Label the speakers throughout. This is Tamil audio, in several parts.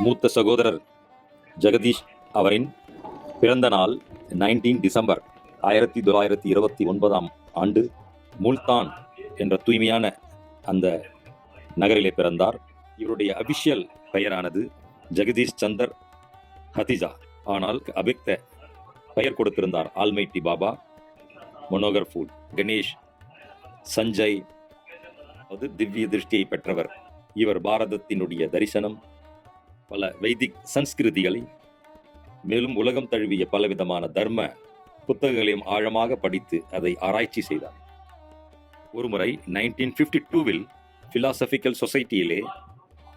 Speaker 1: மூத்த சகோதரர் ஜெகதீஷ் அவரின் பிறந்த நாள் 19 டிசம்பர் 1929 ஆண்டு முல்தான் என்ற தூய்மையான அந்த நகரிலே பிறந்தார். இவருடைய அபிஷியல் பெயரானது ஜெகதீஷ் சந்தர் ஹதிஜா. ஆனால் அபிக்த பெயர் கொடுத்திருந்தார் ஆல்மைட்டி பாபா மனோகர் ஃபூல். கணேஷ் சஞ்சய் திவ்ய திருஷ்டியை பெற்றவர். இவர் பாரதத்தினுடைய தரிசனம், பல வைதிக் சன்ஸ்கிருதிகளை, மேலும் உலகம் தழுவிய பலவிதமான தர்ம புத்தகங்களையும் ஆழமாக படித்து அதை ஆராய்ச்சி செய்தார். ஒருமுறை 1952 பிலாசபிக்கல் சொசைட்டியிலே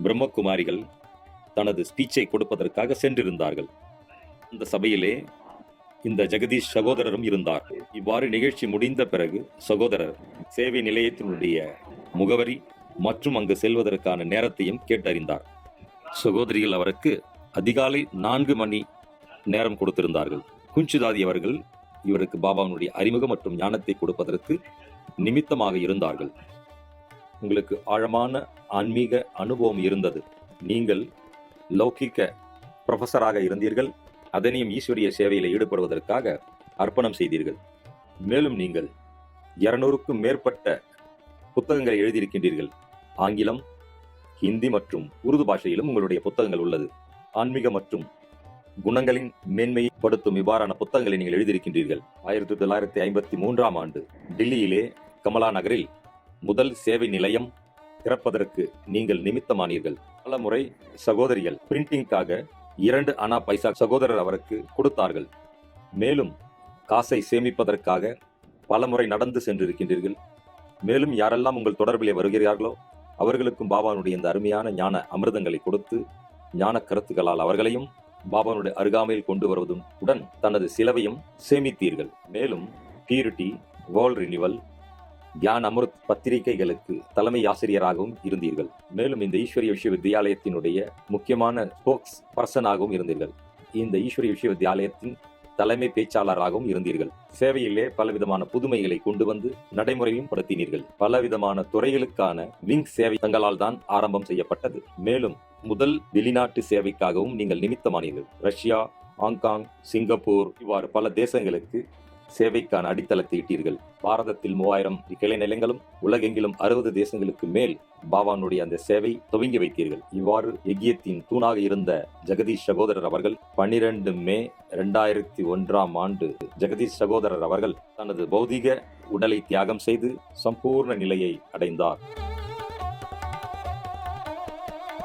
Speaker 1: பிரம்மகுமாரிகள் தனது ஸ்பீச்சை கொடுப்பதற்காக சென்றிருந்தார்கள். அந்த சபையிலே இந்த ஜெகதீஷ் சகோதரரும் இருந்தார். இவ்வாறு நிகழ்ச்சி முடிந்த பிறகு சகோதரர் சேவை நிலையத்தினுடைய முகவரி மற்றும் அங்கு செல்வதற்கான நேரத்தையும் கேட்டறிந்தார். சகோதரிகள் அவருக்கு அதிகாலை 4 மணி நேரம் கொடுத்திருந்தார்கள். குஞ்சுதாதி அவர்கள் இவருக்கு பாபாவுடைய அறிமுகம் மற்றும் ஞானத்தை கொடுப்பதற்கு நிமித்தமாக இருந்தார்கள். உங்களுக்கு ஆழமான ஆன்மீக அனுபவம் இருந்தது. நீங்கள் லௌகிக்க ப்ரொஃபஸராக இருந்தீர்கள். அதனையும் ஈஸ்வரிய சேவையில் ஈடுபடுவதற்காக அர்ப்பணம் செய்தீர்கள். மேலும் நீங்கள் 200க்கும் மேற்பட்ட புத்தகங்களை எழுதியிருக்கின்றீர்கள். ஆங்கிலம், ஹிந்தி மற்றும் உருது பாஷையிலும் உங்களுடைய புத்தகங்கள் உள்ளது. ஆன்மீக மற்றும் குணங்களின் மேன்மைப்படுத்தும் இவ்வாறான புத்தகங்களை நீங்கள் எழுதியிருக்கின்றீர்கள். 1953 ஆண்டு டில்லியிலே கமலா நகரில் முதல் சேவை நிலையம் திறப்பதற்கு நீங்கள் நிமித்தமானீர்கள். பல முறை சகோதரிகள் பிரிண்டிங்காக 2 அணா பைசா சகோதரர் அவருக்கு கொடுத்தார்கள். மேலும் காசை சேமிப்பதற்காக பல முறை நடந்து சென்றிருக்கின்றீர்கள். மேலும் யாரெல்லாம் உங்கள் தொடர்பிலே வருகிறார்களோ அவர்களுக்கும் பாபாவுடைய இந்த அருமையான ஞான அமிர்தங்களை கொடுத்து ஞான கருத்துக்களால் அவர்களையும் பாபாவுடைய அருகாமையில் கொண்டு வருவதும் உடன் தனது சிலவையும் சேமித்தீர்கள். மேலும் Purity, World Renewal, Dhyan Amrit பத்திரிகைகளுக்கு தலைமை ஆசிரியராகவும் இருந்தீர்கள். மேலும் இந்த ஈஸ்வரிய விஸ்வவித்யாலயத்தினுடைய முக்கியமான ஸ்போக்ஸ் பர்சனாகவும் இருந்தீர்கள். இந்த ஈஸ்வரிய விஸ்வவித்யாலயத்தின் தலைமை பேச்சாளராகவும் இருந்தீர்கள். சேவையிலே பலவிதமான புதுமைகளை கொண்டு வந்து நடைமுறையும் படுத்தினீர்கள். பலவிதமான துறைகளுக்கான விங் சேவை தங்களால் தான் ஆரம்பம் செய்யப்பட்டது. மேலும் முதல் வெளிநாட்டு சேவைக்காகவும் நீங்கள் நிமித்தமானீர்கள். ரஷ்யா, ஹாங்காங், சிங்கப்பூர் இவ்வாறு பல தேசங்களுக்கு சேவைக்கான அடித்தளத்தை இட்டீர்கள். பாரதத்தில் 3000 கிளை நிலையங்களும் உலகெங்கிலும் 60 தேசங்களுக்கு மேல் பாபானுடைய அந்த சேவை துவங்கி வைத்தீர்கள். இவ்வாறு யஜ்யத்தின் தூணாக இருந்த ஜெகதீஷ் சகோதரர் அவர்கள் 12 மே 2001 ஆண்டு ஜெகதீஷ் சகோதரர் அவர்கள் தனது பௌதிக உடலை தியாகம் செய்து சம்பூர்ண நிலையை அடைந்தார்.